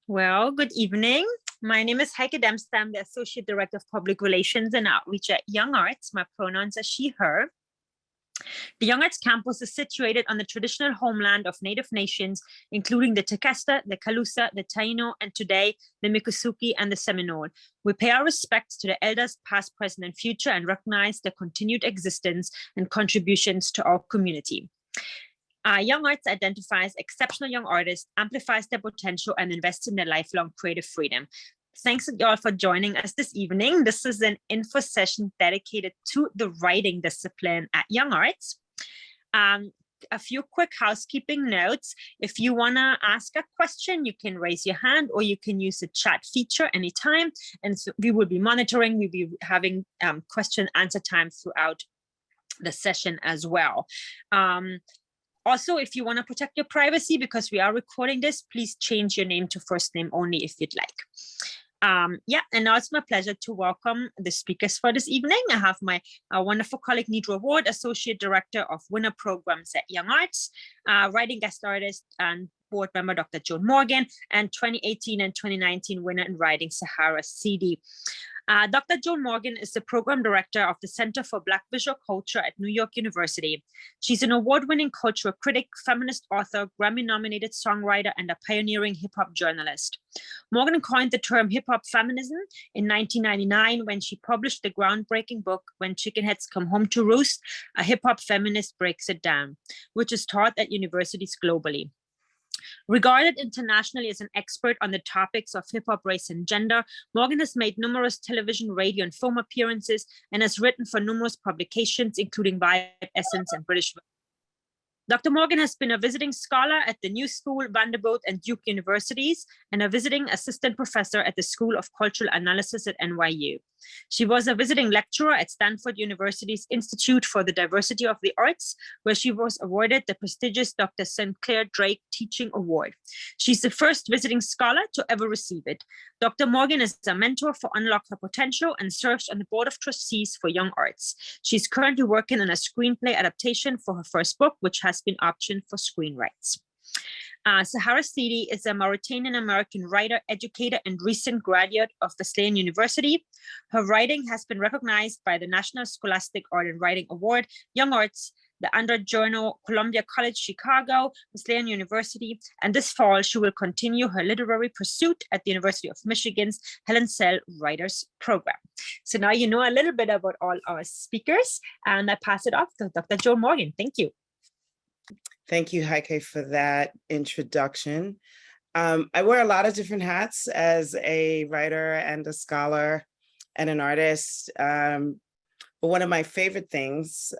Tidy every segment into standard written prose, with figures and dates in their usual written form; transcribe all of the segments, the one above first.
Well, good evening. My name is Heike Dempster. I'm the Associate Director of Public Relations and Outreach at YoungArts. My pronouns are she, her. The YoungArts campus is situated on the traditional homeland of Native nations, including the Tequesta, the Calusa, the Taino, and today the Miccosukee and the Seminole. We pay our respects to the elders past, present, and future and recognize their continued existence and contributions to our community. YoungArts identifies exceptional young artists, amplifies their potential, and invests in their lifelong creative freedom. Thanks y'all for joining us this evening. This is an info session dedicated to the writing discipline at YoungArts. A few quick housekeeping notes. If you want to ask a question, you can raise your hand or you can use the chat feature anytime. And so we will be monitoring, we'll be having question answer time throughout the session as well. Also, if you want to protect your privacy, because we are recording this, please change your name to first name only if you'd like. And now it's my pleasure to welcome the speakers for this evening. I have my wonderful colleague, Nidra Ward, Associate Director of Winner Programs at YoungArts, writing guest artist and board member, Dr. Joan Morgan, and 2018 and 2019 winner in writing, Sahara, Sidi. Dr. Joan Morgan is the program director of the Center for Black Visual Culture at New York University. She's an award-winning cultural critic, feminist author, Grammy-nominated songwriter, and a pioneering hip-hop journalist. Morgan coined the term hip-hop feminism in 1999 when she published the groundbreaking book, When Chickenheads Come Home to Roost, a hip-hop feminist breaks it down, which is taught at universities globally. Regarded internationally as an expert on the topics of hip-hop, race, and gender, Morgan has made numerous television, radio, and film appearances and has written for numerous publications, including Vibe, Essence, and British. Dr. Morgan has been a visiting scholar at the New School, Vanderbilt, and Duke universities, and a visiting assistant professor at the School of Cultural Analysis at NYU. She was a visiting lecturer at Stanford University's Institute for the Diversity of the Arts, where she was awarded the prestigious Dr. Sinclair Drake Teaching Award. She's the first visiting scholar to ever receive it. Dr. Morgan is a mentor for Unlock Her Potential and serves on the board of trustees for YoungArts. She's currently working on a screenplay adaptation for her first book, which has been optioned for screenwrites. Sahara Sidi is a Mauritanian-American writer, educator, and recent graduate of Wesleyan University. Her writing has been recognized by the National Scholastic Art and Writing Award, YoungArts, the Under Journal, Columbia College Chicago, Wesleyan University, and this fall she will continue her literary pursuit at the University of Michigan's Helen Sell Writers Program. So now you know a little bit about all our speakers, and I pass it off to Dr. Joan Morgan. Thank you. Thank you, Heike, for that introduction. I wear a lot of different hats as a writer and a scholar and an artist. But one of my favorite things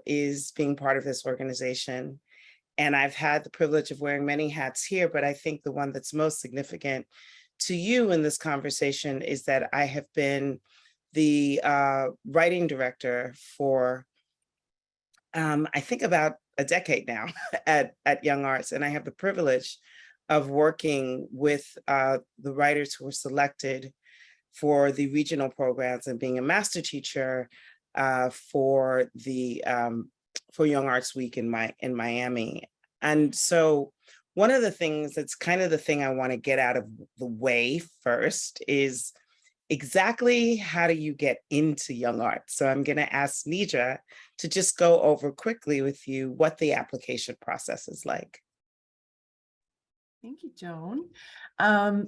is being part of this organization. And I've had the privilege of wearing many hats here, but I think the one that's most significant to you in this conversation is that I have been the writing director for, I think about a decade now at YoungArts, and I have the privilege of working with the writers who were selected for the regional programs and being a master teacher for Young Arts Week in Miami. And so one of the things that's kind of the thing I want to get out of the way first is exactly how do you get into Young Arts? So I'm going to ask Nidra to just go over quickly with you what the application process is like. Thank you, Joan.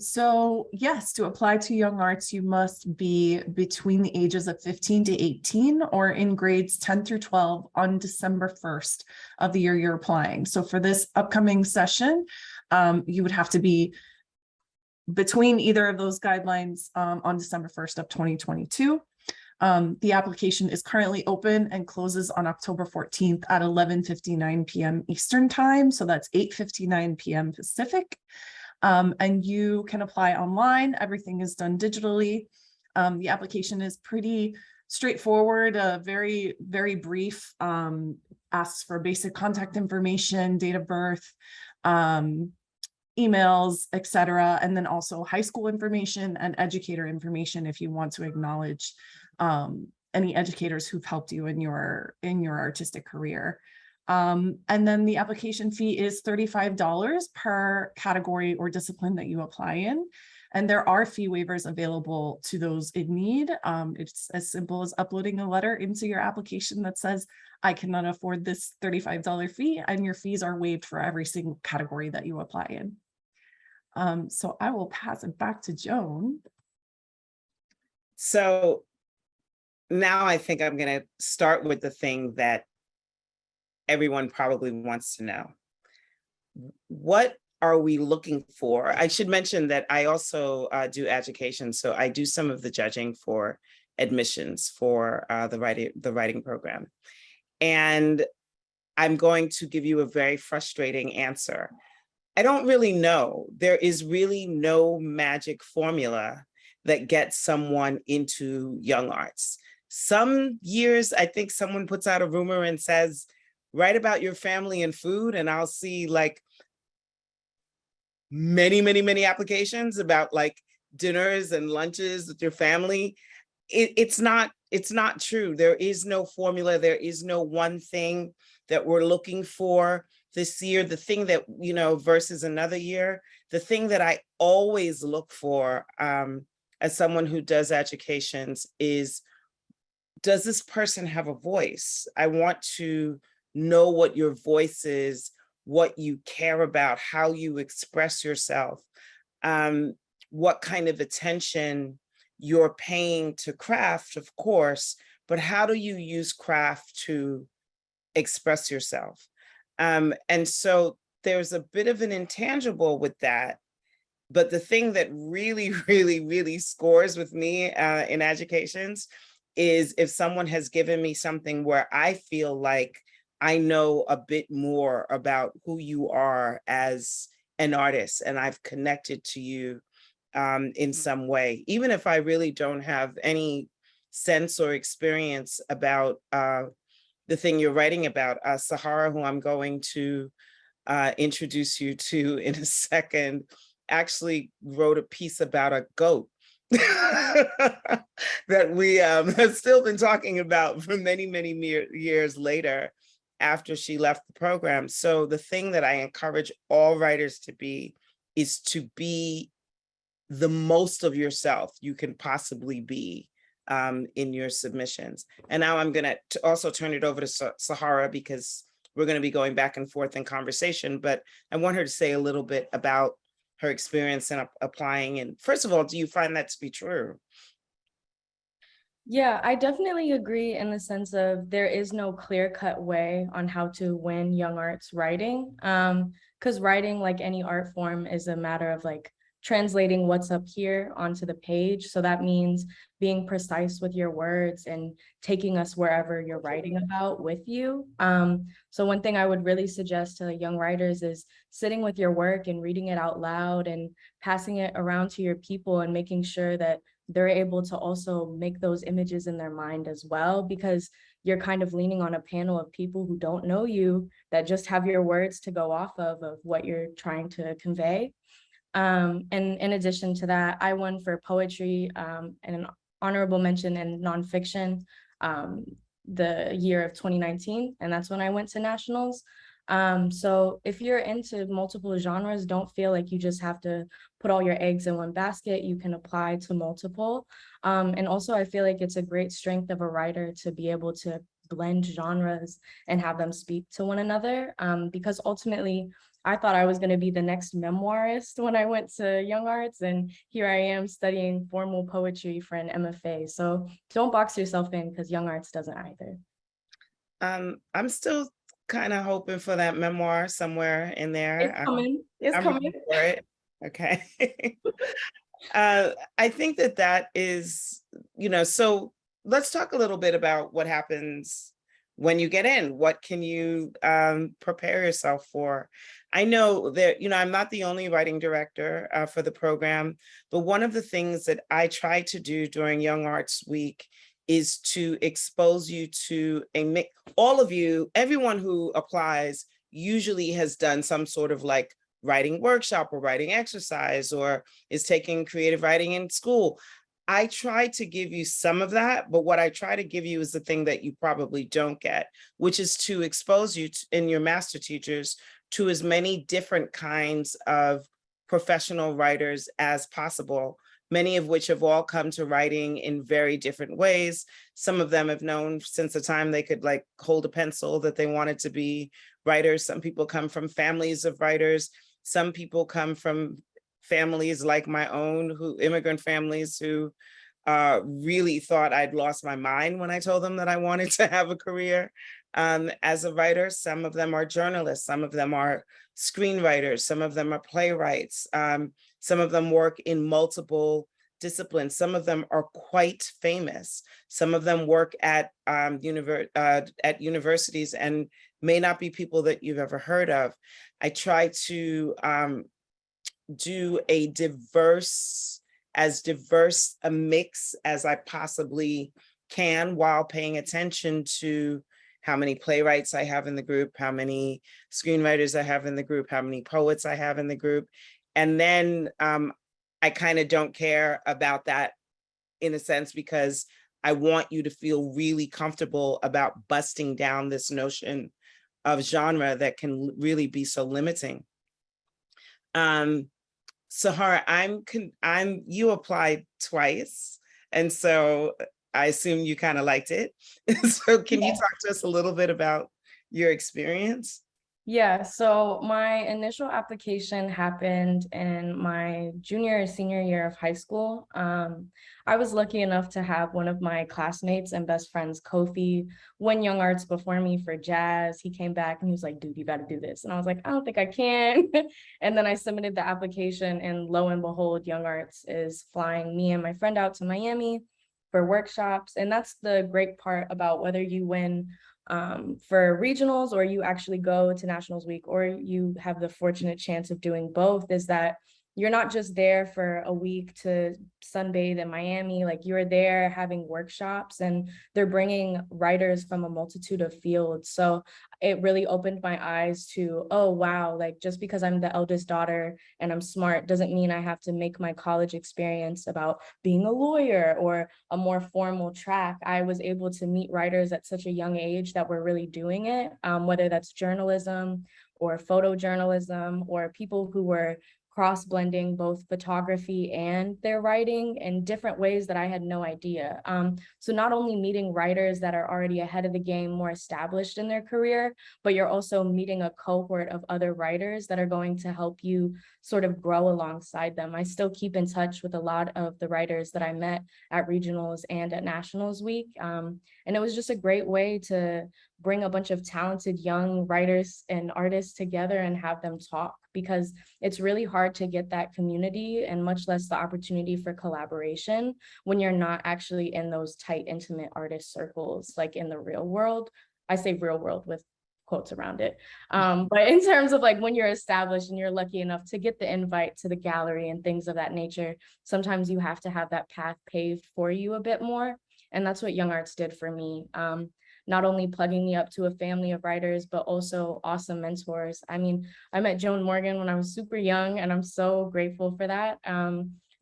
So yes, to apply to Young Arts, you must be between the ages of 15 to 18 or in grades 10 through 12 on December 1st of the year you're applying. So for this upcoming session, you would have to be between either of those guidelines on December 1st of 2022. The application is currently open and closes on October 14th at 11:59 p.m. Eastern Time. So that's 8:59 p.m. Pacific. And you can apply online. Everything is done digitally. The application is pretty straightforward, very, very brief, asks for basic contact information, date of birth, emails, etc., and then also high school information and educator information if you want to acknowledge any educators who've helped you in your artistic career. And then the application fee is $35 per category or discipline that you apply in. And there are fee waivers available to those in need. It's as simple as uploading a letter into your application that says, I cannot afford this $35 fee, and your fees are waived for every single category that you apply in. So I will pass it back to Joan. So now I think I'm going to start with the thing that everyone probably wants to know. What are we looking for? I should mention that I also do education. So I do some of the judging for admissions for the writing program. And I'm going to give you a very frustrating answer. I don't really know. There is really no magic formula that gets someone into young arts. Some years, I think someone puts out a rumor and says, write about your family and food, and I'll see like many applications about like dinners and lunches with your family. It's not true. There is no formula. There is no one thing that we're looking for this year. The thing that, you know, versus another year, the thing that I always look for as someone who does educations is, does this person have a voice? I want to know what your voice is, what you care about, how you express yourself, what kind of attention you're paying to craft, of course, but how do you use craft to express yourself? And so there's a bit of an intangible with that. But the thing that really scores with me in educations is if someone has given me something where I feel like I know a bit more about who you are as an artist, and I've connected to you in some way, even if I really don't have any sense or experience about the thing you're writing about. Sahara, who I'm going to introduce you to in a second, actually wrote a piece about a goat that we have still been talking about for many years later, after she left the program. So the thing that I encourage all writers to be is to be the most of yourself you can possibly be in your submissions. And now I'm going to also turn it over to Sahara, because we're going to be going back and forth in conversation, but I want her to say a little bit about her experience in applying. And first of all, do you find that to be true? Yeah, I definitely agree in the sense of there is no clear-cut way on how to win young arts writing. Because writing, like any art form, is a matter of like translating what's up here onto the page. So that means being precise with your words and taking us wherever you're writing about with you. So one thing I would really suggest to young writers is sitting with your work and reading it out loud and passing it around to your people and making sure that they're able to also make those images in their mind as well, because you're kind of leaning on a panel of people who don't know you, that just have your words to go off of what you're trying to convey. And in addition to that, I won for poetry and an honorable mention in nonfiction the year of 2019, and that's when I went to nationals. So if you're into multiple genres, don't feel like you just have to put all your eggs in one basket. You can apply to multiple. And also I feel like it's a great strength of a writer to be able to blend genres and have them speak to one another. Because ultimately, I thought I was going to be the next memoirist when I went to Young Arts, and here I am studying formal poetry for an MFA. So don't box yourself in, because Young Arts doesn't either. I'm still kind of hoping for that memoir somewhere in there. It's coming. It's coming. For it. Okay. I think that is, you know, so let's talk a little bit about what happens when you get in. What can you prepare yourself for? I know that, you know, I'm not the only writing director for the program, but one of the things that I try to do during Young Arts Week is to expose you to all of you, everyone who applies usually has done some sort of like writing workshop or writing exercise, or is taking creative writing in school. I try to give you some of that, but what I try to give you is the thing that you probably don't get, which is to expose you in your master teachers to as many different kinds of professional writers as possible, many of which have all come to writing in very different ways. Some of them have known since the time they could like hold a pencil that they wanted to be writers. Some people come from families of writers. Some people come from families like my own, immigrant families who really thought I'd lost my mind when I told them that I wanted to have a career as a writer. Some of them are journalists, some of them are screenwriters, some of them are playwrights, some of them work in multiple disciplines, some of them are quite famous, some of them work at universities and may not be people that you've ever heard of. I try to do as diverse a mix as I possibly can, while paying attention to how many playwrights I have in the group, how many screenwriters I have in the group, how many poets I have in the group. And then I kind of don't care about that in a sense, because I want you to feel really comfortable about busting down this notion of genre that can really be so limiting. Sahara, you applied twice, and so I assume you kind of liked it. So can you talk to us a little bit about your experience? Yeah, so my initial application happened in my junior or senior year of high school. I was lucky enough to have one of my classmates and best friends, Kofi, win Young Arts before me for jazz. He came back and he was like, dude, you got to do this. And I was like, I don't think I can. And then I submitted the application, and lo and behold, Young Arts is flying me and my friend out to Miami for workshops. And that's the great part about whether you win for regionals or you actually go to Nationals Week, or you have the fortunate chance of doing both, is that you're not just there for a week to sunbathe in Miami. Like, you're there having workshops, and they're bringing writers from a multitude of fields. So it really opened my eyes to, oh, wow, like, just because I'm the eldest daughter and I'm smart doesn't mean I have to make my college experience about being a lawyer or a more formal track. I was able to meet writers at such a young age that were really doing it, whether that's journalism or photojournalism, or people who were cross-blending both photography and their writing in different ways that I had no idea. So not only meeting writers that are already ahead of the game, more established in their career, but you're also meeting a cohort of other writers that are going to help you sort of grow alongside them. I still keep in touch with a lot of the writers that I met at regionals and at Nationals Week. And it was just a great way to bring a bunch of talented young writers and artists together and have them talk, because it's really hard to get that community, and much less the opportunity for collaboration, when you're not actually in those tight, intimate artist circles, like in the real world. I say real world with quotes around it. But in terms of like when you're established and you're lucky enough to get the invite to the gallery and things of that nature, sometimes you have to have that path paved for you a bit more. And that's what Young Arts did for me. Not only plugging me up to a family of writers, but also awesome mentors. I mean, I met Joan Morgan when I was super young, and I'm so grateful for that.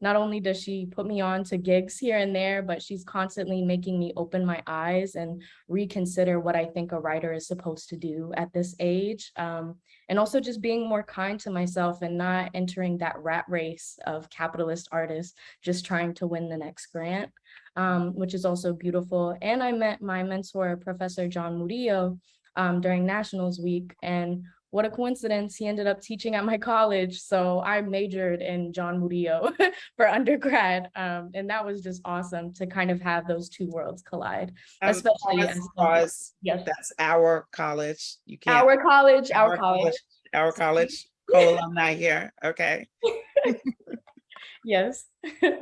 Not only does she put me on to gigs here and there, but she's constantly making me open my eyes and reconsider what I think a writer is supposed to do at this age. And also just being more kind to myself and not entering that rat race of capitalist artists just trying to win the next grant, which is also beautiful. And I met my mentor, Professor John Murillo, during Nationals Week, and what a coincidence, he ended up teaching at my college. So I majored in John Murillo for undergrad. And that was just awesome to kind of have those two worlds collide, especially pause. Yes. That's our college. You can't. Our college. Our college co-alumni here. Okay. Yes,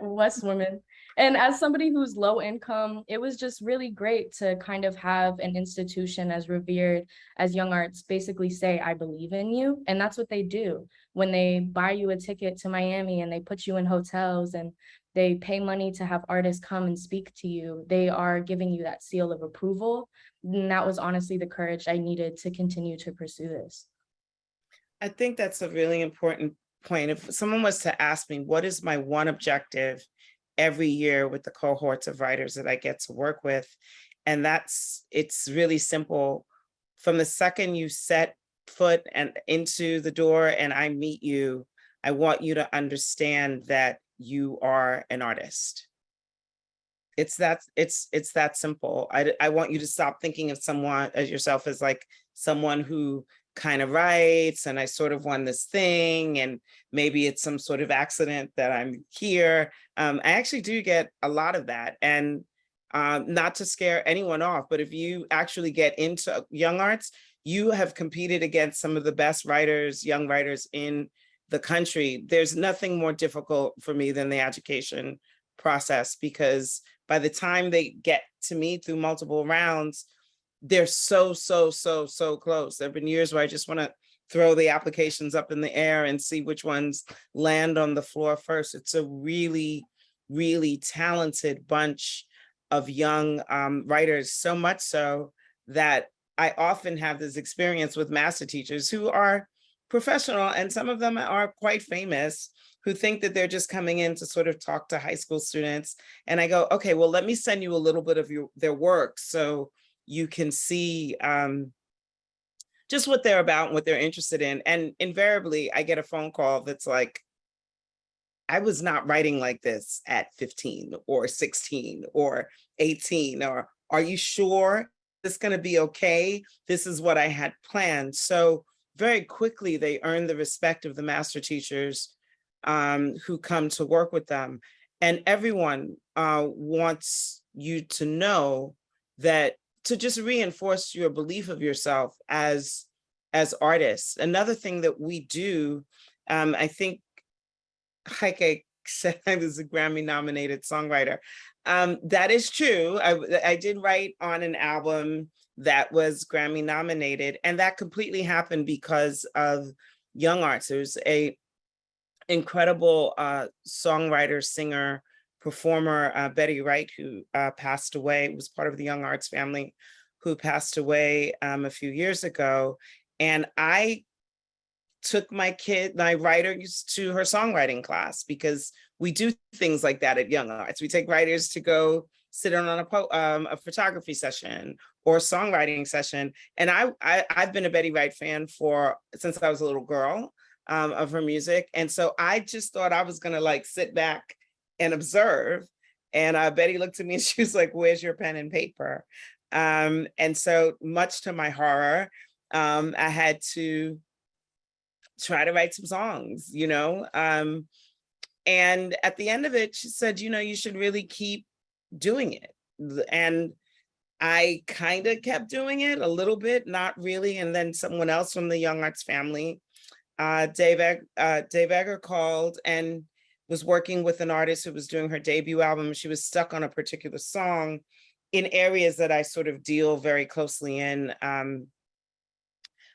West women. And as somebody who's low income, it was just really great to kind of have an institution as revered as Young Arts basically say, I believe in you. And that's what they do when they buy you a ticket to Miami and they put you in hotels and they pay money to have artists come and speak to you. They are giving you that seal of approval. And that was honestly the courage I needed to continue to pursue this. I think that's a really important point. If someone was to ask me, what is my one objective every year with the cohorts of writers that I get to work with. And it's really simple. From the second you set foot and into the door and I meet you, I want you to understand that you are an artist. It's that simple. I want you to stop thinking of someone as yourself as like someone who kind of writes and I sort of won this thing and maybe it's some sort of accident that I'm here. I actually do get a lot of that, and not to scare anyone off, but if you actually get into young arts, you have competed against some of the best writers, young writers in the country. There's nothing more difficult for me than the education process, because by the time they get to me through multiple rounds, they're so close. There have been years where I just want to throw the applications up in the air and see which ones land on the floor first. It's a really, really talented bunch of young writers, so much so that I often have this experience with master teachers who are professional, and some of them are quite famous, who think that they're just coming in to sort of talk to high school students. And I go, okay, well, let me send you a little bit of their work so you can see just what they're about and what they're interested in. And invariably, I get a phone call that's like, I was not writing like this at 15 or 16 or 18, or are you sure it's going to be okay? This is what I had planned. So very quickly, they earn the respect of the master teachers who come to work with them. And everyone wants you to know that, to just reinforce your belief of yourself as artists. Another thing that we do, I think Heike said I was a Grammy-nominated songwriter. That is true. I did write on an album that was Grammy-nominated, and that completely happened because of Young Arts. There's a incredible songwriter, singer, performer, Betty Wright, who passed away, was part of the Young Arts family, who passed away a few years ago. And I took my writers to her songwriting class, because we do things like that at Young Arts. We take writers to go sit on a photography session or songwriting session. And I've been a Betty Wright fan since I was a little girl, of her music. And so I just thought I was gonna like sit back and observe. And Betty looked at me and she was like, "Where's your pen and paper?" And so, much to my horror, I had to try to write some songs, and at the end of it, she said, you should really keep doing it. And I kind of kept doing it a little bit, not really. And then someone else from the Young Arts family, Dave Egger, called and was working with an artist who was doing her debut album. She was stuck on a particular song in areas that I sort of deal very closely in.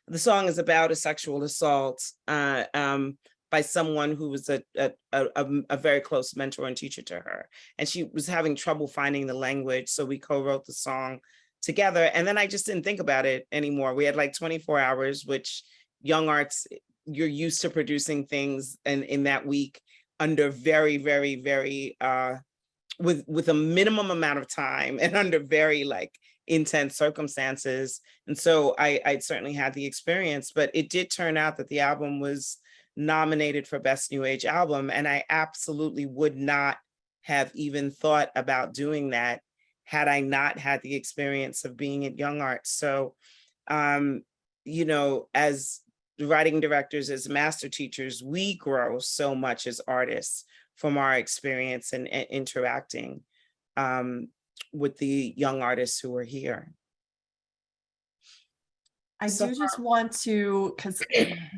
The song is about a sexual assault by someone who was a very close mentor and teacher to her. And she was having trouble finding the language. So we co-wrote the song together. And then I just didn't think about it anymore. We had like 24 hours, which Young Arts, you're used to producing things in that week under very, very, very, with a minimum amount of time and under very intense circumstances. And so I certainly had the experience, but it did turn out that the album was nominated for Best New Age Album. And I absolutely would not have even thought about doing that had I not had the experience of being at Young Arts. So, as writing directors, as master teachers, we grow so much as artists from our experience and interacting with the young artists who are here. I do just want to, because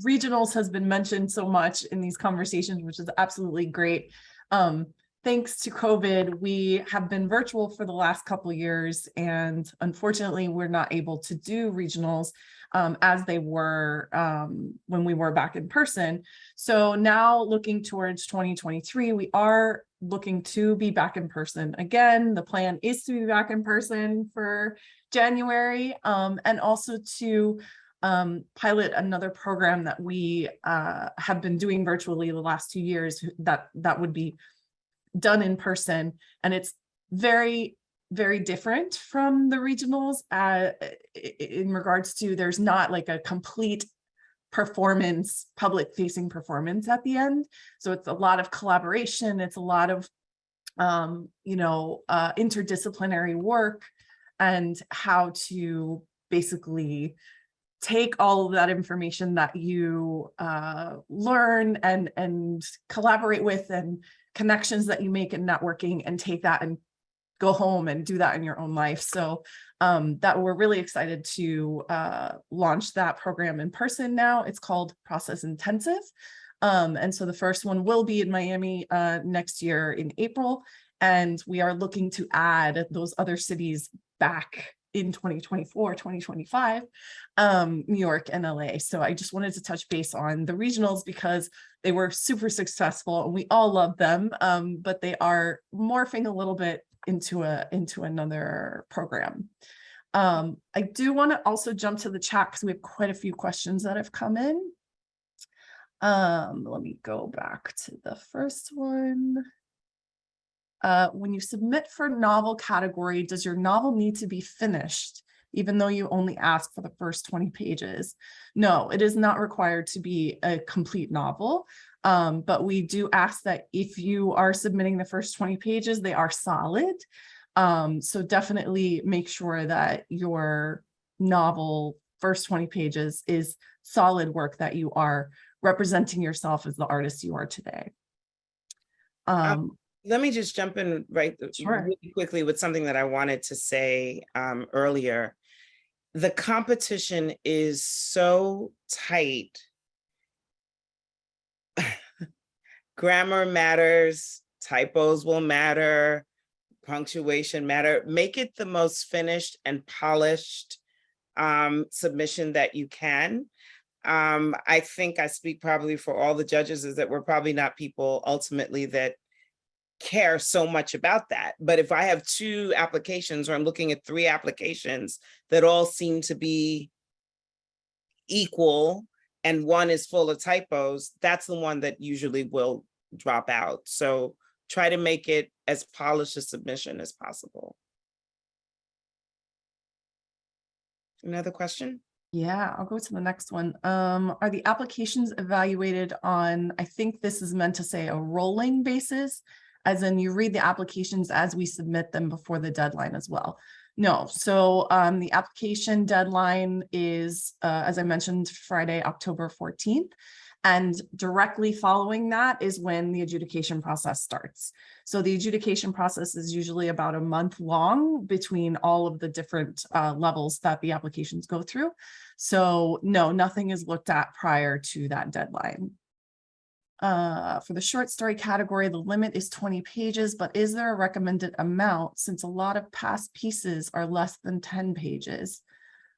regionals has been mentioned so much in these conversations, which is absolutely great. Thanks to COVID, we have been virtual for the last couple of years, and unfortunately, we're not able to do regionals as they were when we were back in person. So now looking towards 2023, we are looking to be back in person again. The plan is to be back in person for January, and also to pilot another program that we have been doing virtually the last 2 years that would be done in person, and it's very, very different from the regionals in regards to there's not like a complete performance, public facing performance at the end. So it's a lot of collaboration. It's a lot of, interdisciplinary work, and how to basically take all of that information that you learn and collaborate with, and connections that you make in networking, and take that and go home and do that in your own life. So that we're really excited to launch that program in person now. It's called Process Intensive. And so the first one will be in Miami next year in April. And we are looking to add those other cities back in 2024, 2025, New York and LA. So I just wanted to touch base on the regionals because they were super successful and we all love them, but they are morphing a little bit into another program. I do want to also jump to the chat because we have quite a few questions that have come in. Let me go back to the first one. When you submit for novel category, does your novel need to be finished, even though you only ask for the first 20 pages? No, it is not required to be a complete novel, but we do ask that if you are submitting the first 20 pages, they are solid. So definitely make sure that your novel first 20 pages is solid work, that you are representing yourself as the artist you are today. Let me just jump in Sure. really quickly with something that I wanted to say earlier. The competition is so tight. Grammar matters, typos will matter, punctuation matter. Make it the most finished and polished submission that you can. I think I speak probably for all the judges, is that we're probably not people ultimately that care so much about that. But if I have 2 applications, or I'm looking at 3 applications that all seem to be equal and one is full of typos, that's the one that usually will drop out. So try to make it as polished a submission as possible. Another question? Yeah, I'll go to the next one. Are the applications evaluated on, I think this is meant to say a rolling basis, as in you read the applications as we submit them before the deadline as well? No, so the application deadline is, as I mentioned, Friday, October 14th. And directly following that is when the adjudication process starts. So the adjudication process is usually about a month long between all of the different levels that the applications go through. So no, nothing is looked at prior to that deadline. For the short story category, the limit is 20 pages, but is there a recommended amount, since a lot of past pieces are less than 10 pages?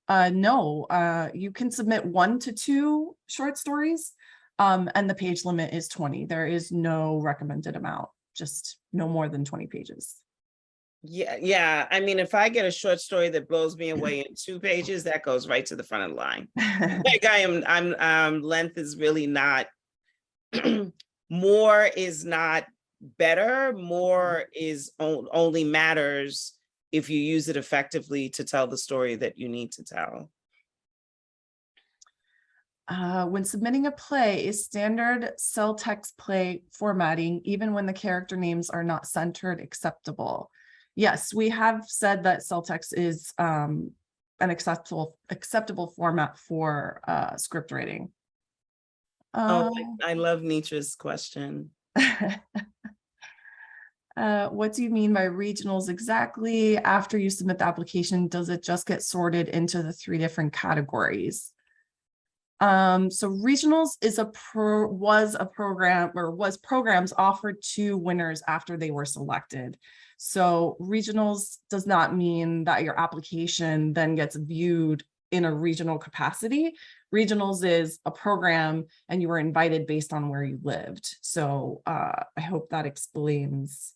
No, you can submit 1 to 2 short stories, and the page limit is 20. There is no recommended amount, just no more than 20 pages. Yeah. I mean, if I get a short story that blows me away in 2 pages, that goes right to the front of the line. Like I'm length is really not, more is not better. More is only matters if you use it effectively to tell the story that you need to tell. When submitting a play, is standard cell text play formatting, even when the character names are not centered, acceptable? Yes, we have said that cell text is an acceptable format for script writing. I love Nietzsche's question. What do you mean by regionals exactly? After you submit the application, does it just get sorted into the 3 different categories? So regionals is was programs offered to winners after they were selected. So regionals does not mean that your application then gets viewed in a regional capacity. Regionals is a program and you were invited based on where you lived. So I hope that explains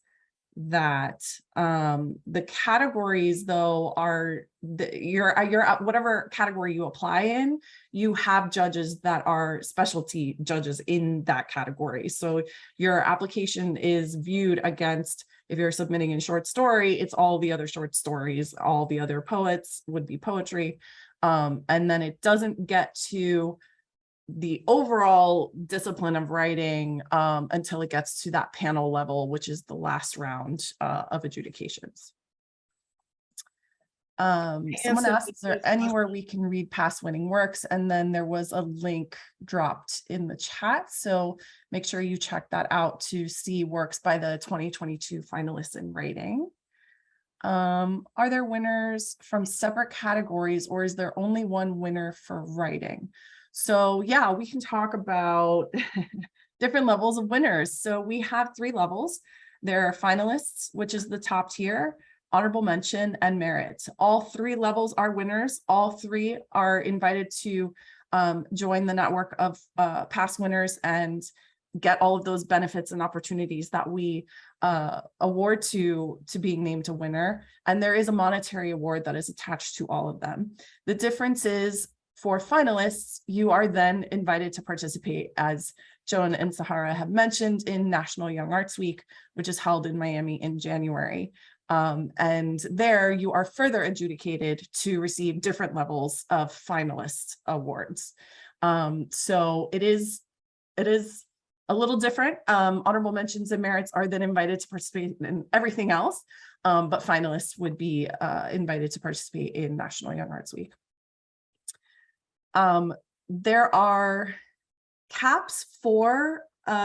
that the categories though are your whatever category you apply in, you have judges that are specialty judges in that category. So your application is viewed against, if you're submitting in short story, it's all the other short stories, all the other poets would be poetry. And then it doesn't get to the overall discipline of writing until it gets to that panel level, which is the last round of adjudications. Someone asked, is there anywhere we can read past winning works? And then there was a link dropped in the chat. So make sure you check that out to see works by the 2022 finalists in writing. Are there winners from separate categories, or is there only one winner for writing? So yeah, we can talk about different levels of winners. So we have 3 levels. There are finalists, which is the top tier, honorable mention, and merit. All 3 levels are winners. All 3 are invited to join the network of past winners and get all of those benefits and opportunities that we award to being named a winner. And there is a monetary award that is attached to all of them. The difference is, for finalists, you are then invited to participate, as Joan and Sahara have mentioned, in National Young Arts Week, which is held in Miami in January. And there you are further adjudicated to receive different levels of finalist awards. So it is a little different. Honorable mentions and merits are then invited to participate in everything else, but finalists would be invited to participate in National Young Arts Week. There are caps for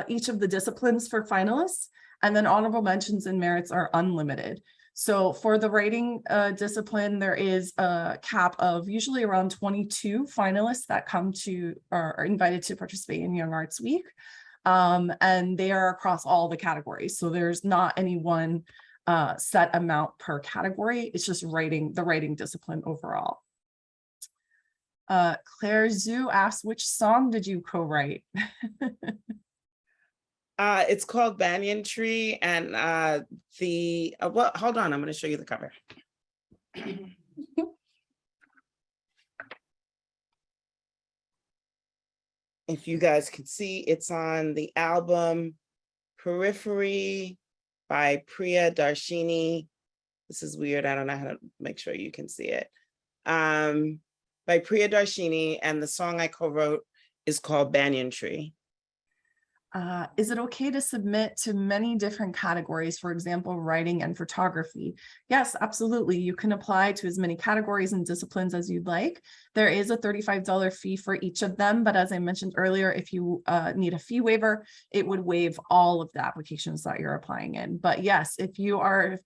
each of the disciplines for finalists, and then honorable mentions and merits are unlimited. So for the writing discipline, there is a cap of usually around 22 finalists that come to or are invited to participate in Young Arts Week. And they are across all the categories. So there's not any one set amount per category. It's just the writing discipline overall. Claire Zhu asks, which song did you co-write? It's called Banyan Tree, and well, hold on, I'm going to show you the cover. If you guys can see, it's on the album Periphery by Priya Darshini. This is weird. I don't know how to make sure you can see it. By Priya Darshini, and the song I co-wrote is called Banyan Tree. Is it okay to submit to many different categories, for example, writing and photography? Yes, absolutely. You can apply to as many categories and disciplines as you'd like. There is a $35 fee for each of them, but as I mentioned earlier, if you need a fee waiver, it would waive all of the applications that you're applying in. But yes, if you are a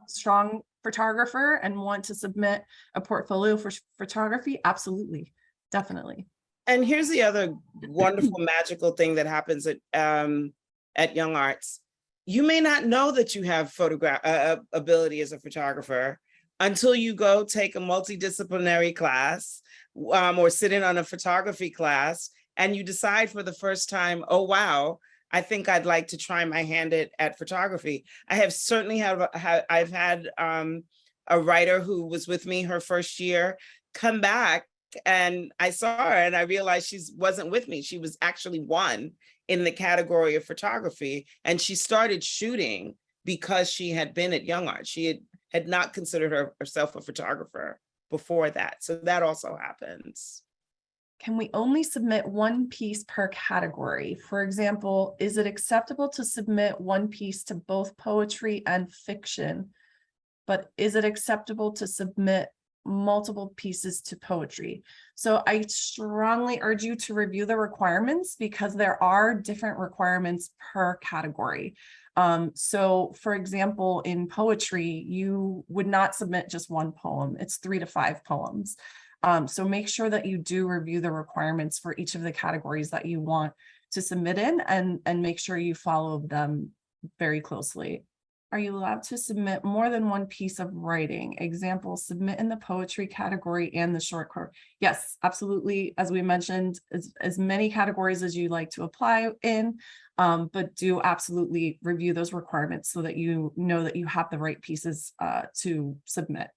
strong photographer and want to submit a portfolio for photography, absolutely, definitely. And here's the other wonderful, magical thing that happens at Young Arts. You may not know that you have ability as a photographer until you go take a multidisciplinary class or sit in on a photography class, and you decide for the first time, oh, wow, I think I'd like to try my hand at photography. I have certainly I've had a writer who was with me her first year come back, and I saw her and I realized she wasn't with me. She was actually won in the category of photography, and she started shooting because she had been at Young Arts. She had not considered herself a photographer before that. So that also happens. Can we only submit one piece per category? For example, is it acceptable to submit one piece to both poetry and fiction? But is it acceptable to submit multiple pieces to poetry? So I strongly urge you to review the requirements, because there are different requirements per category. So for example, in poetry, you would not submit just one poem. It's 3 to 5 poems. So make sure that you do review the requirements for each of the categories that you want to submit in, and make sure you follow them very closely. are you allowed to submit more than one piece of writing? Example, submit in the poetry category and the short court. Yes, absolutely. As we mentioned, as many categories as you like to apply in, but do absolutely review those requirements so that you know that you have the right pieces to submit.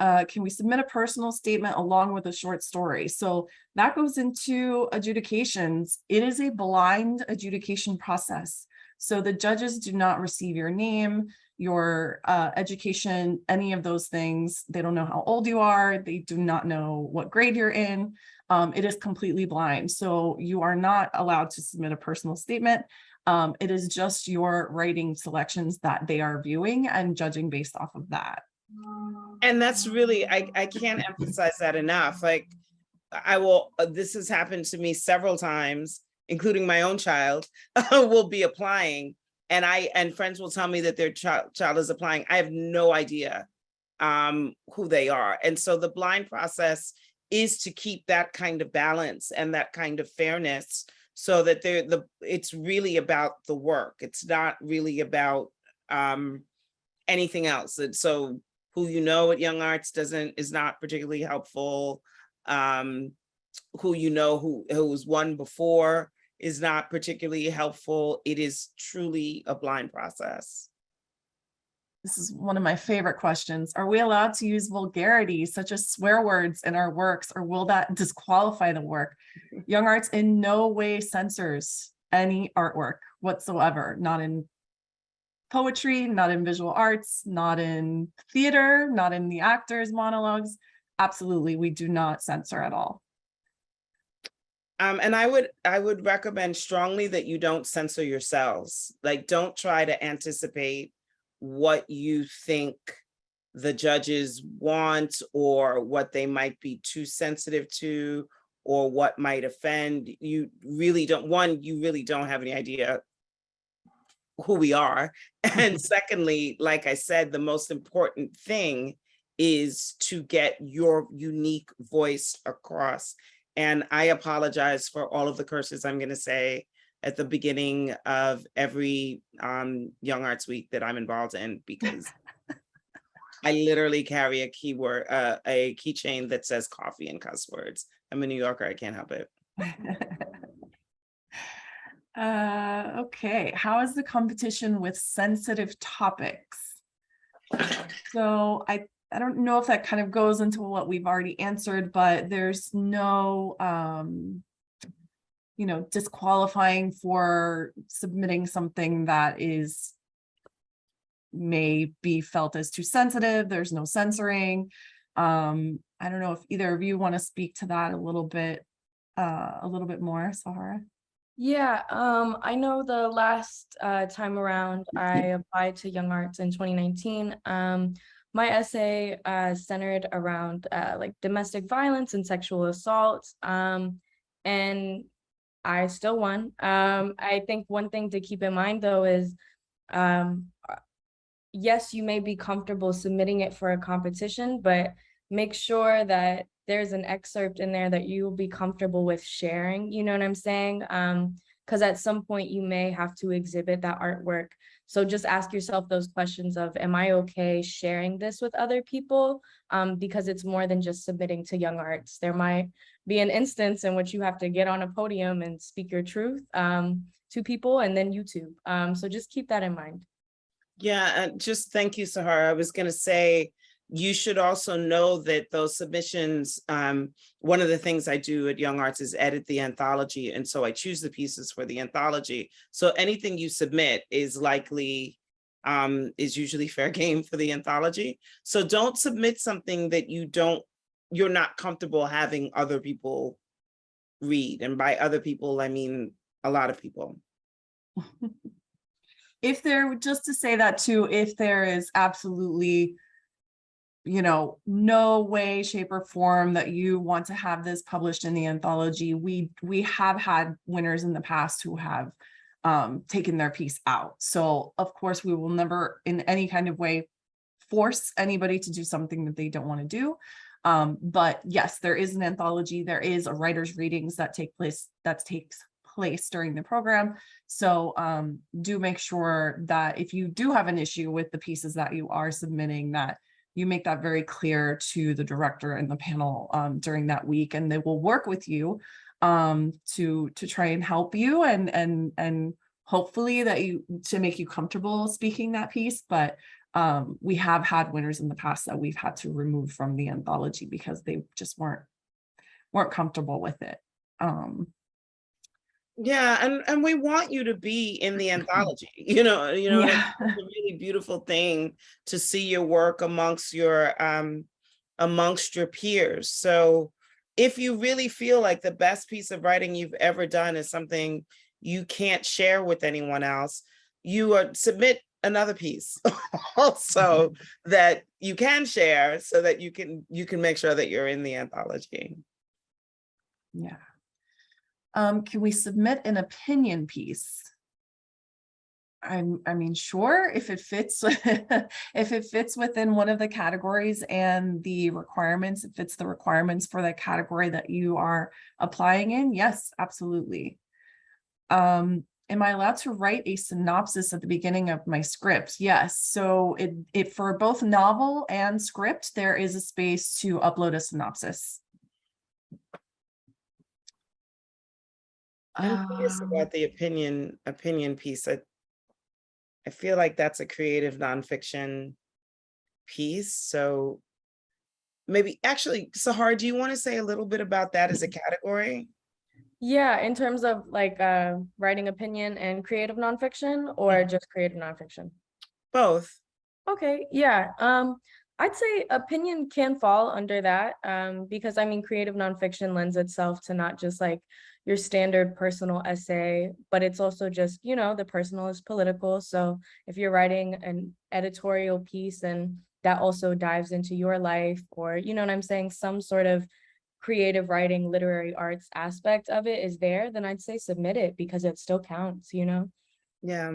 Can we submit a personal statement along with a short story? So that goes into adjudications. It is a blind adjudication process. So the judges do not receive your name, your education, any of those things. They don't know how old you are. They do not know what grade you're in. It is completely blind. So you are not allowed to submit a personal statement. It is just your writing selections that they are viewing and judging based off of that. And that's really, I can't emphasize that enough. Like, this has happened to me several times, including my own child will be applying, and friends will tell me that their child is applying. I have no idea who they are. And so the blind process is to keep that kind of balance and that kind of fairness, so that it's really about the work. It's not really about anything else. And so who you know at Young Arts is not particularly helpful. Who you know who was won before is not particularly helpful. It is truly a blind process. This is one of my favorite questions. Are we allowed to use vulgarity such as swear words in our works, or will that disqualify the work? Young Arts in no way censors any artwork whatsoever, not in poetry, not in visual arts, not in theater, not in the actors' monologues. Absolutely, we do not censor at all. And I would recommend strongly that you don't censor yourselves. Like, don't try to anticipate what you think the judges want, or what they might be too sensitive to, or what might offend. You really don't have any idea who we are. And secondly, like I said, the most important thing is to get your unique voice across. And I apologize for all of the curses I'm going to say at the beginning of every Young Arts Week that I'm involved in, because I literally carry a keychain that says coffee and cuss words. I'm a New Yorker, I can't help it. Okay, how is the competition with sensitive topics? So I don't know if that kind of goes into what we've already answered, but there's no disqualifying for submitting something that may be felt as too sensitive. There's no censoring. I don't know if either of you want to speak to that a little bit more, Sahara. Yeah, I know the last time around I applied to Young Arts in 2019. My essay centered around like domestic violence and sexual assault, and I still won. I think one thing to keep in mind though is, yes, you may be comfortable submitting it for a competition, but make sure that there's an excerpt in there that you'll be comfortable with sharing, you know what I'm saying? Because at some point you may have to exhibit that artwork. So just ask yourself those questions of, am I okay sharing this with other people? Because it's more than just submitting to Young Arts. There might be an instance in which you have to get on a podium and speak your truth to people, and then YouTube. So just keep that in mind. Yeah, just thank you, Sahara. I was going to say, you should also know that those submissions, one of the things I do at Young Arts is edit the anthology. And so I choose the pieces for the anthology. So anything you submit is usually fair game for the anthology. So don't submit something that you're not comfortable having other people read. And by other people, I mean a lot of people. Just to say that too, if there is absolutely no way, shape, or form that you want to have this published in the anthology, we have had winners in the past who have taken their piece out. So of course we will never in any kind of way force anybody to do something that they don't want to do. But yes, there is an anthology, there is a writer's readings that takes place during the program. So do make sure that if you do have an issue with the pieces that you are submitting, that you make that very clear to the director and the panel during that week, and they will work with you to try and help you and hopefully to make you comfortable speaking that piece. But we have had winners in the past that we've had to remove from the anthology because they just weren't comfortable with it. Yeah, and we want you to be in the anthology. Yeah. It's a really beautiful thing to see your work amongst your peers. So if you really feel like the best piece of writing you've ever done is something you can't share with anyone else, you submit another piece also that you can share so that you can make sure that you're in the anthology. Yeah. Can we submit an opinion piece? I mean, sure, if it fits, if it fits within one of the categories and the requirements, it fits the requirements for the category that you are applying in, yes, absolutely. Am I allowed to write a synopsis at the beginning of my script? Yes. So it for both novel and script, there is a space to upload a synopsis. I'm curious about the opinion piece. I feel like that's a creative nonfiction piece. So maybe actually, Sahara, do you want to say a little bit about that as a category? Yeah, in terms of like writing opinion and creative nonfiction, or just creative nonfiction? Both. Okay, yeah. I'd say opinion can fall under that, because I mean, creative nonfiction lends itself to not just like your standard personal essay, but it's also just, the personal is political. So if you're writing an editorial piece and that also dives into your life, or, you know what I'm saying, some sort of creative writing, literary arts aspect of it is there, then I'd say submit it because it still counts, Yeah,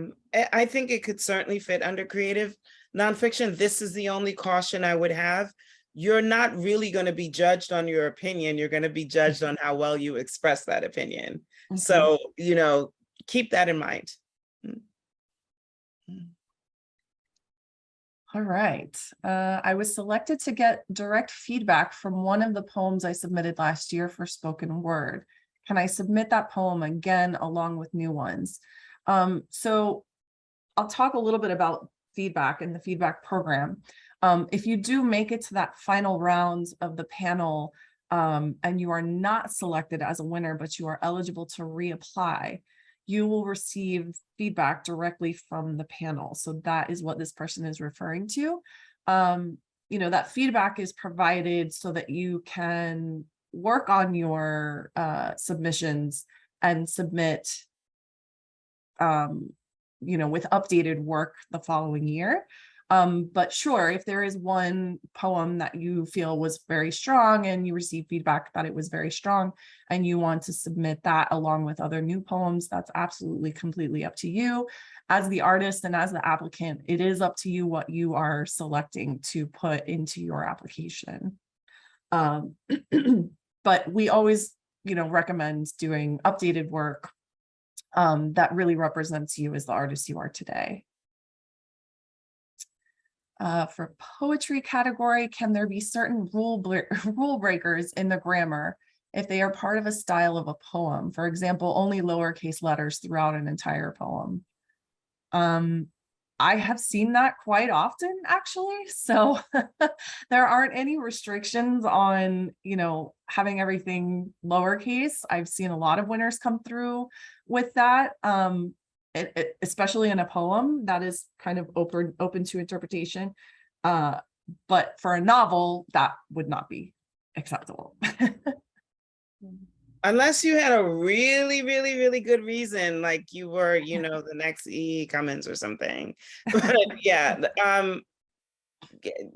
I think it could certainly fit under creative nonfiction. This is the only caution I would have. You're not really going to be judged on your opinion. You're going to be judged on how well you express that opinion. Okay. So, keep that in mind. All right. I was selected to get direct feedback from one of the poems I submitted last year for spoken word. Can I submit that poem again along with new ones? So I'll talk a little bit about feedback and the feedback program. If you do make it to that final round of the panel and you are not selected as a winner, but you are eligible to reapply, you will receive feedback directly from the panel. So that is what this person is referring to. That feedback is provided so that you can work on your submissions and submit with updated work the following year. But sure, if there is one poem that you feel was very strong and you receive feedback that it was very strong and you want to submit that along with other new poems, that's absolutely completely up to you. As the artist and as the applicant, it is up to you what you are selecting to put into your application. But we always, recommend doing updated work that really represents you as the artist you are today. For poetry category, can there be certain rule breakers in the grammar if they are part of a style of a poem? For example, only lowercase letters throughout an entire poem. I have seen that quite often, actually. So there aren't any restrictions on, having everything lowercase. I've seen a lot of winners come through with that. Especially in a poem that is kind of open to interpretation. But for a novel, that would not be acceptable. Unless you had a really, really, really good reason, like you were, the next E. Cummins or something. But yeah,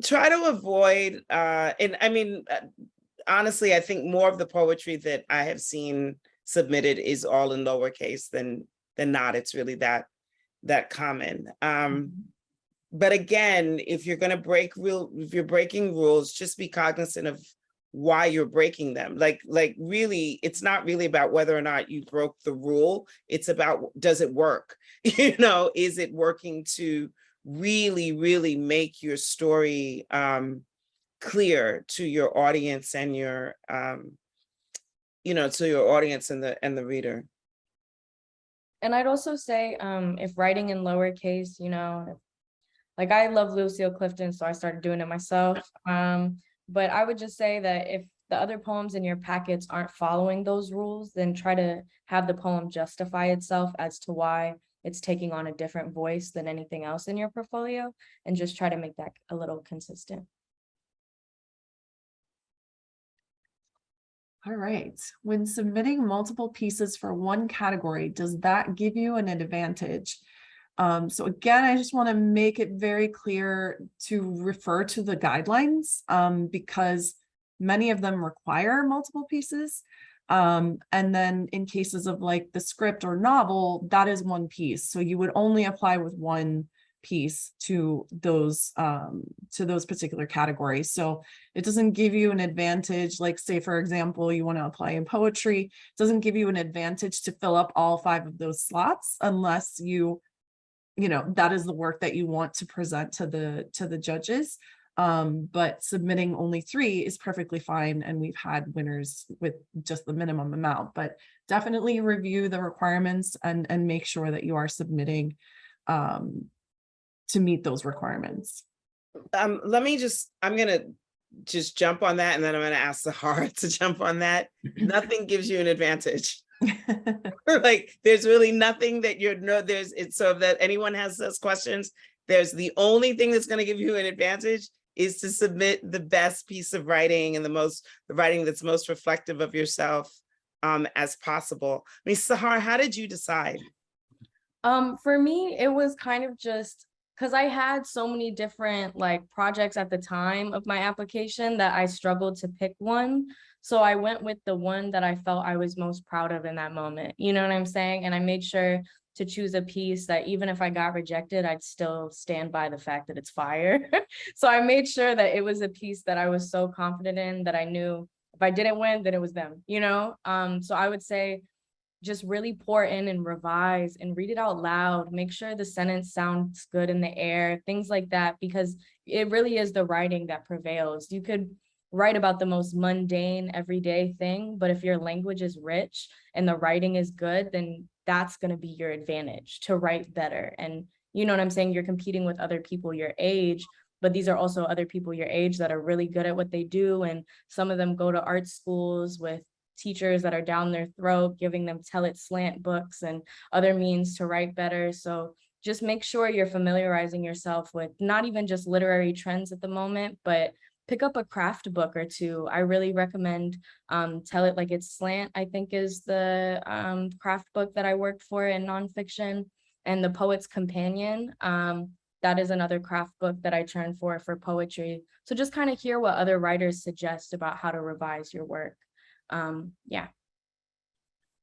try to avoid, and I mean, honestly, I think more of the poetry that I have seen submitted is all in lowercase than not. It's really that common. But again, if you're going to if you're breaking rules, just be cognizant of why you're breaking them. Like really, it's not really about whether or not you broke the rule. It's about, does it work? You know, is it working to really, really make your story clear to your audience and your, you know, to your audience and the reader. And I'd also say, if writing in lowercase, you know, like I love Lucille Clifton, so I started doing it myself. But I would just say that if the other poems in your packets aren't following those rules, then try to have the poem justify itself as to why it's taking on a different voice than anything else in your portfolio, and just try to make that a little consistent. All right. When submitting multiple pieces for one category, does that give you an advantage? So again, I just want to make it very clear to refer to the guidelines because many of them require multiple pieces. And then in cases of like the script or novel, that is one piece. So you would only apply with one piece to those particular categories. So it doesn't give you an advantage, like say, for example, you want to apply in poetry, it doesn't give you an advantage to fill up all 5 of those slots unless you know, that is the work that you want to present to the judges. But submitting only 3 is perfectly fine. And we've had winners with just the minimum amount, but definitely review the requirements and make sure that you are submitting to meet those requirements. I'm gonna just jump on that, and then I'm gonna ask Sahara to jump on that. Nothing gives you an advantage. Like there's really nothing that so that anyone has those questions, there's the only thing that's going to give you an advantage is to submit the best piece of writing and the writing that's most reflective of yourself as possible. I mean, Sahara, how did you decide? For me, it was kind of just because I had so many different like projects at the time of my application that I struggled to pick one. So I went with the one that I felt I was most proud of in that moment. You know what I'm saying? And I made sure to choose a piece that even if I got rejected, I'd still stand by the fact that it's fire. So I made sure that it was a piece that I was so confident in that I knew if I didn't win, then it was them, you know? So I would say just really pour in and revise and read it out loud. Make sure the sentence sounds good in the air, things like that, because it really is the writing that prevails. You could write about the most mundane everyday thing, but if your language is rich and the writing is good, then that's going to be your advantage to write better. And you know what I'm saying? You're competing with other people your age, but these are also other people your age that are really good at what they do. And some of them go to art schools with teachers that are down their throat, giving them tell it slant books and other means to write better. So just make sure you're familiarizing yourself with not even just literary trends at the moment, but pick up a craft book or 2. I really recommend Tell It Like It's Slant, I think is the craft book that I worked for in nonfiction, and The Poet's Companion. That is another craft book that I turn for poetry. So just kind of hear what other writers suggest about how to revise your work. Yeah.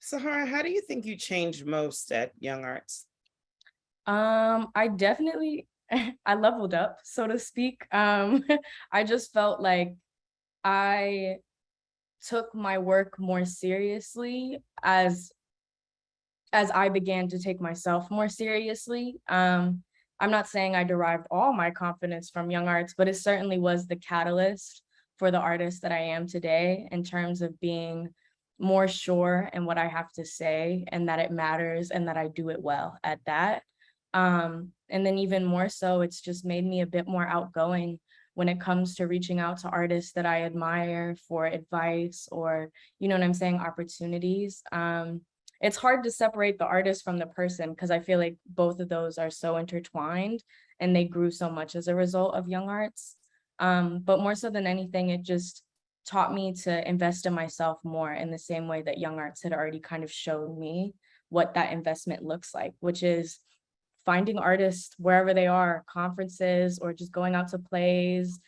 Sahara, how do you think you changed most at YoungArts? I definitely I leveled up, so to speak. I just felt like I took my work more seriously as I began to take myself more seriously. I'm not saying I derived all my confidence from YoungArts, but it certainly was the catalyst for the artist that I am today in terms of being more sure in what I have to say and that it matters and that I do it well at that. And then even more so, it's just made me a bit more outgoing when it comes to reaching out to artists that I admire for advice or, you know what I'm saying, opportunities. It's hard to separate the artist from the person because I feel like both of those are so intertwined and they grew so much as a result of YoungArts. But more so than anything, it just taught me to invest in myself more in the same way that YoungArts had already kind of showed me what that investment looks like, which is finding artists wherever they are, conferences, or just going out to plays.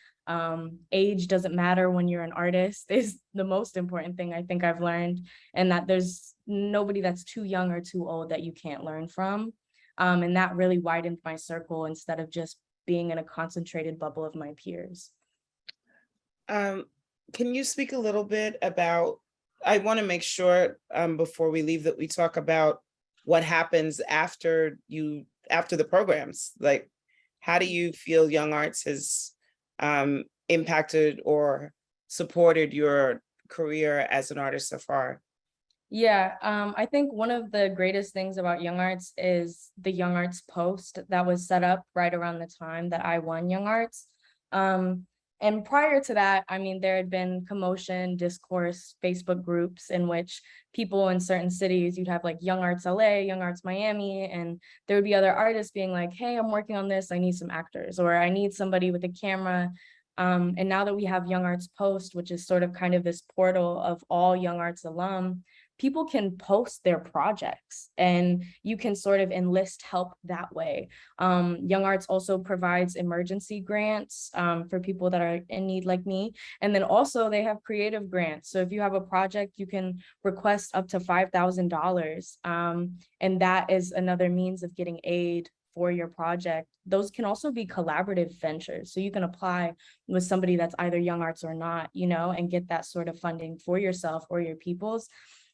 Age doesn't matter when you're an artist is the most important thing I think I've learned, and that there's nobody that's too young or too old that you can't learn from. And that really widened my circle instead of just being in a concentrated bubble of my peers. can you speak a little bit about, I want to make sure before we leave that we talk about what happens after the programs. Like, how do you feel Young Arts has impacted or supported your career as an artist so far? Yeah, I think one of the greatest things about Young Arts is the Young Arts post that was set up right around the time that I won Young Arts. And prior to that, I mean, there had been commotion, discourse, Facebook groups in which people in certain cities, you'd have like Young Arts LA, Young Arts Miami, and there would be other artists being like, hey, I'm working on this, I need some actors, or I need somebody with a camera. And now that we have Young Arts Post, which is sort of kind of this portal of all Young Arts alum, people can post their projects and you can sort of enlist help that way. Young Arts also provides emergency grants for people that are in need like me. And then also they have creative grants. So if you have a project, you can request up to $5,000. And that is another means of getting aid for your project. Those can also be collaborative ventures. So you can apply with somebody that's either Young Arts or not, you know, and get that sort of funding for yourself or your peoples.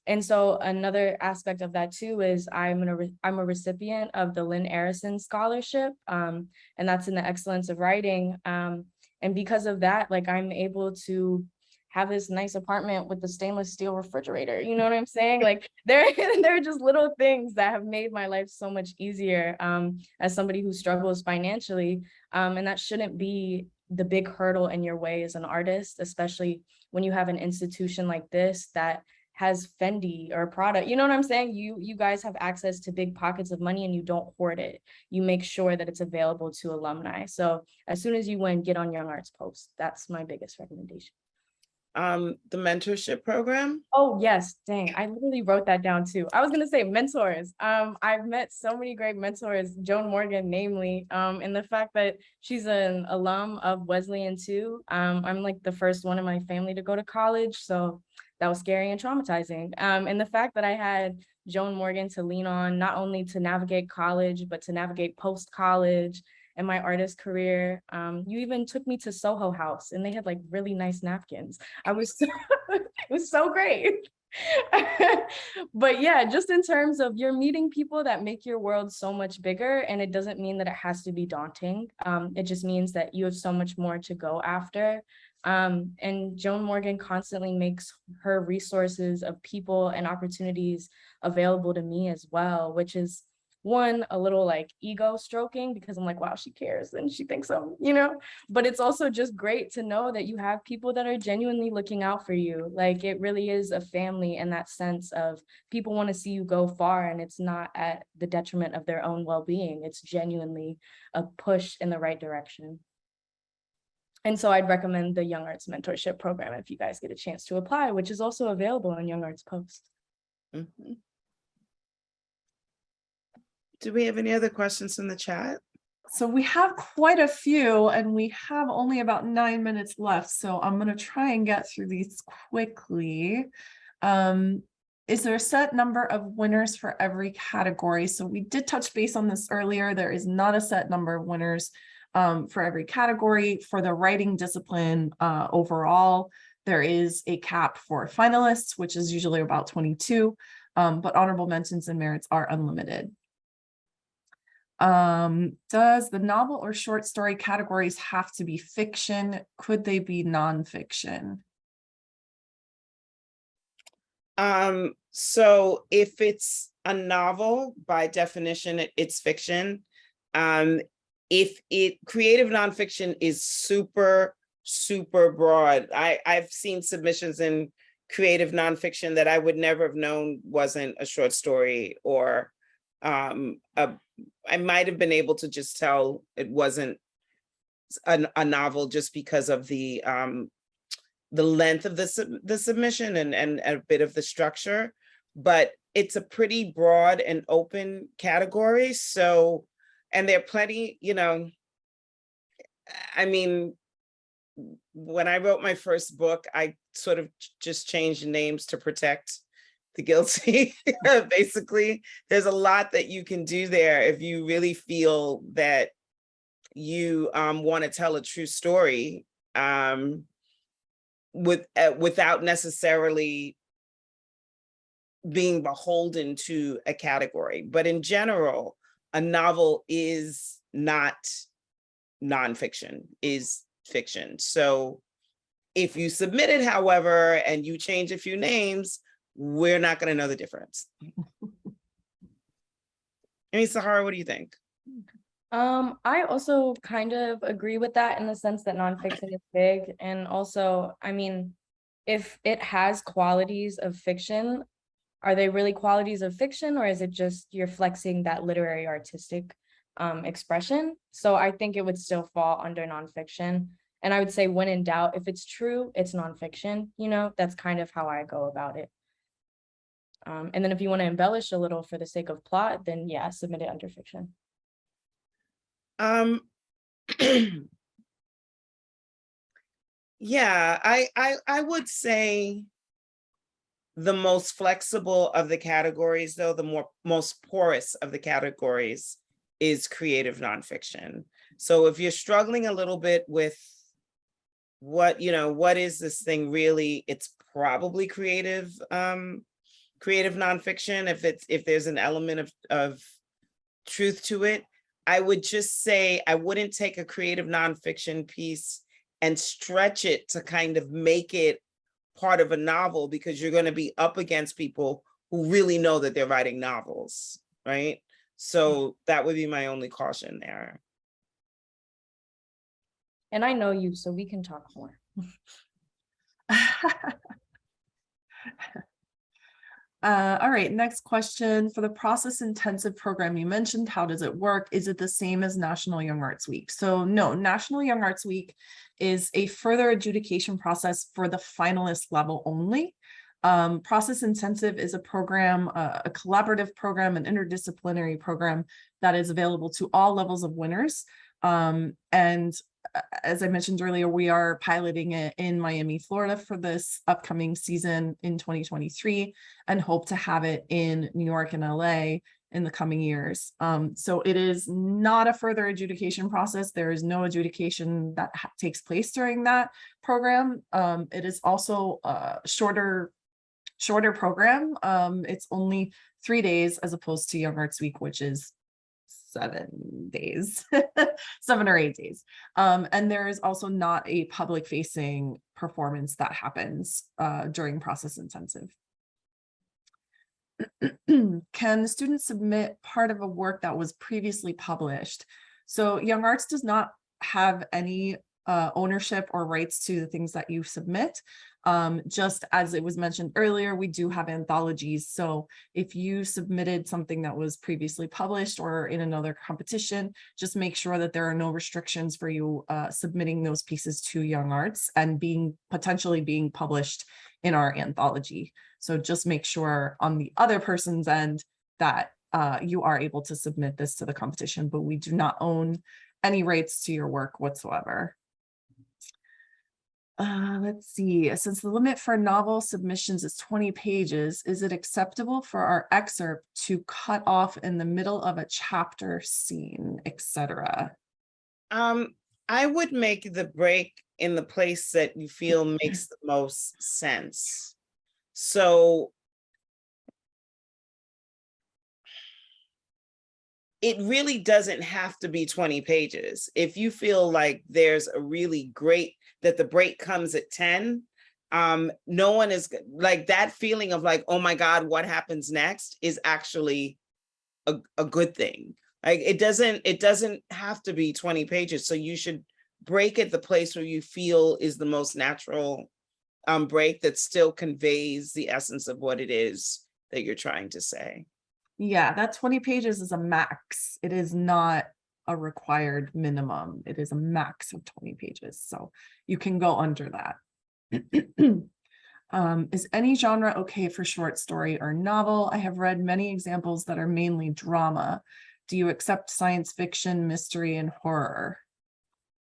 And so another aspect of that too is I'm a recipient of the Lynn Arison Scholarship, and that's in the excellence of writing. And because of that, like I'm able to have this nice apartment with the stainless steel refrigerator. You know what I'm saying? Like there are just little things that have made my life so much easier as somebody who struggles financially. And that shouldn't be the big hurdle in your way as an artist, especially when you have an institution like this that has Fendi or Prada, you know what I'm saying? You guys have access to big pockets of money and you don't hoard it. You make sure that it's available to alumni. So as soon as you win, get on Young Arts Post. That's my biggest recommendation. The mentorship program? Oh yes, dang, I literally wrote that down too. I was gonna say mentors. I've met so many great mentors, Joan Morgan, namely, and the fact that she's an alum of Wesleyan too. I'm like the first one in my family to go to college, so that was scary and traumatizing. And the fact that I had Joan Morgan to lean on, not only to navigate college, but to navigate post-college and my artist career. You even took me to Soho House and they had like really nice napkins. I was so, it was so great. But yeah, just in terms of you're meeting people that make your world so much bigger, and it doesn't mean that it has to be daunting. It just means that you have so much more to go after. And Joan Morgan constantly makes her resources of people and opportunities available to me as well, which is one, a little like ego stroking because I'm like, wow, she cares and she thinks so, you know, but it's also just great to know that you have people that are genuinely looking out for you. Like it really is a family in that sense of people want to see you go far, and it's not at the detriment of their own well-being. It's genuinely a push in the right direction. And so I'd recommend the Young Arts Mentorship Program if you guys get a chance to apply, which is also available on Young Arts Post. Mm-hmm. Do we have any other questions in the chat? So we have quite a few, and we have only about 9 minutes left. So I'm going to try and get through these quickly. Is there a set number of winners for every category? So we did touch base on this earlier. There is not a set number of winners for every category. For the writing discipline overall, there is a cap for finalists, which is usually about 22, but honorable mentions and merits are unlimited. Does the novel or short story categories have to be fiction? Could they be nonfiction? So if it's a novel, by definition, it's fiction. Creative nonfiction is super, super broad. I've seen submissions in creative nonfiction that I would never have known wasn't a short story, or I might have been able to just tell it wasn't a novel just because of the length of the submission and a bit of the structure, but it's a pretty broad and open category. So, and there are plenty, you know, I mean, when I wrote my first book, I sort of just changed names to protect the guilty. Basically, there's a lot that you can do there if you really feel that you want to tell a true story. without necessarily being beholden to a category. But in general, a novel is not nonfiction, is fiction. So if you submit it, however, and you change a few names, we're not going to know the difference. I mean, Sahara, what do you think? I also kind of agree with that in the sense that nonfiction is big. And also, I mean, if it has qualities of fiction, are they really qualities of fiction, or is it just you're flexing that literary artistic expression? So I think it would still fall under nonfiction. And I would say when in doubt, if it's true, it's nonfiction, you know, that's kind of how I go about it. And then if you want to embellish a little for the sake of plot, then yeah, submit it under fiction. Yeah, I would say the most flexible of the categories, though, the most porous of the categories is creative nonfiction. So if you're struggling a little bit with what is this thing really, it's probably creative nonfiction if there's an element of truth to it. I would just say I wouldn't take a creative nonfiction piece and stretch it to kind of make it part of a novel, because you're going to be up against people who really know that they're writing novels, right? So that would be my only caution there. And I know you, so we can talk more. All right, next question. For the process intensive program you mentioned, how does it work? Is it the same as National Young Arts Week? So no, National Young Arts Week is a further adjudication process for the finalist level only. Process intensive is a program, a collaborative program, an interdisciplinary program that is available to all levels of winners. And as I mentioned earlier, we are piloting it in Miami, Florida for this upcoming season in 2023, and hope to have it in New York and LA in the coming years. So it is not a further adjudication process. There is no adjudication that takes place during that program. It is also a shorter program. It's only 3 days as opposed to Young Arts Week, which is 7 days, 7 or 8 days. And there is also not a public facing performance that happens during process intensive. Can the student submit part of a work that was previously published? So Young Arts does not have any ownership or rights to the things that you submit. Just as it was mentioned earlier, we do have anthologies. So if you submitted something that was previously published or in another competition, just make sure that there are no restrictions for you submitting those pieces to Young Arts and potentially being published in our anthology. So just make sure on the other person's end that you are able to submit this to the competition, but we do not own any rights to your work whatsoever. Let's see, since the limit for novel submissions is 20 pages, is it acceptable for our excerpt to cut off in the middle of a chapter scene, etc.? I would make the break in the place that you feel makes the most sense. So it really doesn't have to be 20 pages. If you feel like there's a really great, that the break comes at 10, no one is like that feeling of like, oh my God, what happens next is actually a good thing. Like it doesn't have to be 20 pages. So you should break at the place where you feel is the most natural break that still conveys the essence of what it is that you're trying to say. Yeah, that 20 pages is a max. It is not a required minimum. It is a max of 20 pages. So you can go under that. Is any genre okay for short story or novel? I have read many examples that are mainly drama. Do you accept science fiction, mystery, and horror?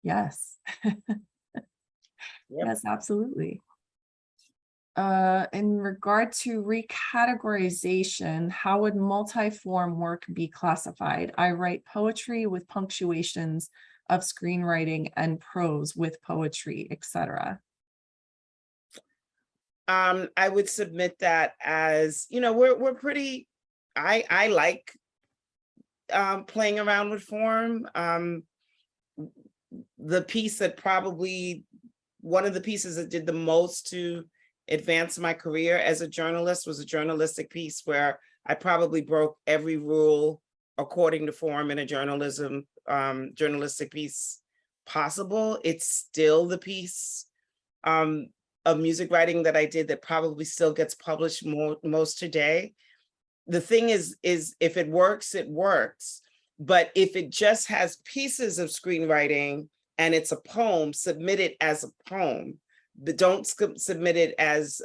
Yes. Yep. Yes, absolutely. In regard to recategorization, how would multi-form work be classified? I write poetry with punctuations of screenwriting and prose with poetry, etc. I would submit that as, we're pretty, I like playing around with form. The piece that probably, one of the pieces that did the most to advance my career as a journalist was a journalistic piece where I probably broke every rule according to form in a journalistic piece possible. It's still the piece of music writing that I did that probably still gets published most today. The thing is if it works, it works. But if it just has pieces of screenwriting and it's a poem, submit it as a poem, but don't submit it as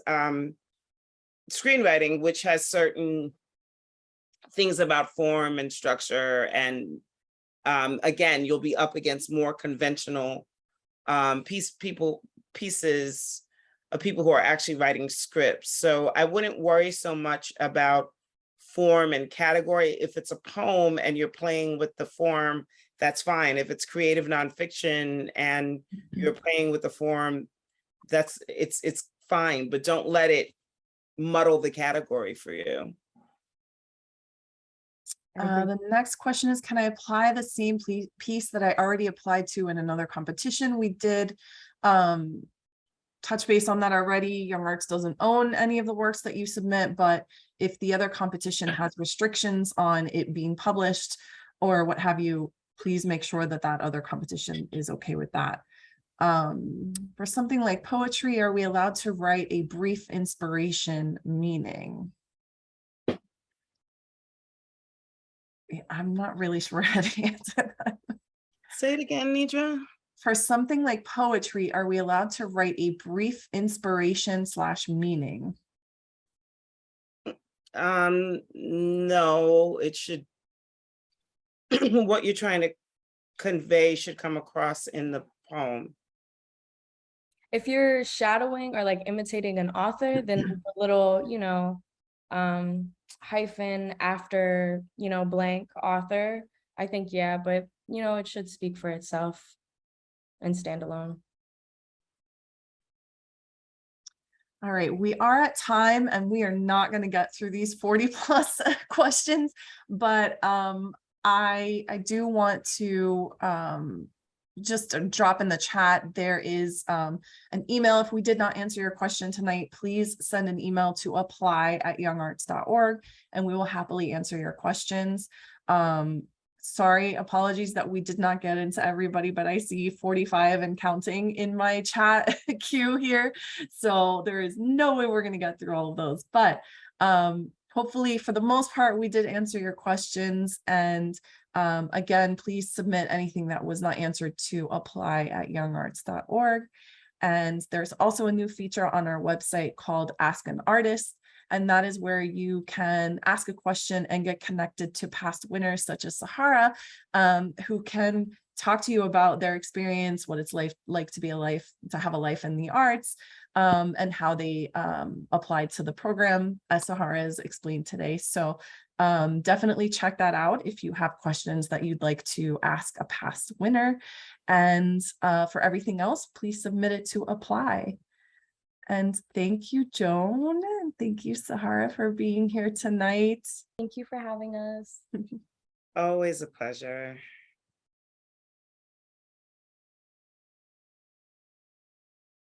screenwriting, which has certain things about form and structure. And again, you'll be up against more conventional pieces of people who are actually writing scripts. So I wouldn't worry so much about form and category. If it's a poem and you're playing with the form, that's fine. If it's creative nonfiction and you're playing with the form, it's fine, but don't let it muddle the category for you. The next question is, can I apply the same piece that I already applied to in another competition? We did touch base on that already. YoungArts doesn't own any of the works that you submit, but if the other competition has restrictions on it being published or what have you, please make sure that that other competition is okay with that. For something like poetry, are we allowed to write a brief inspiration meaning? I'm not really sure how to answer that. Say it again, Nidra. For something like poetry, are we allowed to write a brief inspiration / meaning? No, it should, what you're trying to convey should come across in the poem. If you're shadowing or like imitating an author, then a little, hyphen after, blank author, I think, yeah, but, it should speak for itself and stand alone. All right, we are at time and we are not going to get through these 40 plus questions, but I do want to just drop in the chat. There is an email. If we did not answer your question tonight, please send an email to apply@youngarts.org and we will happily answer your questions. Sorry, apologies that we did not get into everybody, but I see 45 and counting in my chat queue here. So there is no way we're going to get through all of those, but hopefully for the most part, we did answer your questions. And again, please submit anything that was not answered to apply@youngarts.org. And there's also a new feature on our website called Ask an Artist. And that is where you can ask a question and get connected to past winners such as Sahara, who can talk to you about their experience, what it's like to have a life in the arts, and how they applied to the program, as Sahara has explained today. So definitely check that out if you have questions that you'd like to ask a past winner. And for everything else, please submit it to apply. And thank you, Joan, and thank you, Sahara, for being here tonight. Thank you for having us. Always a pleasure.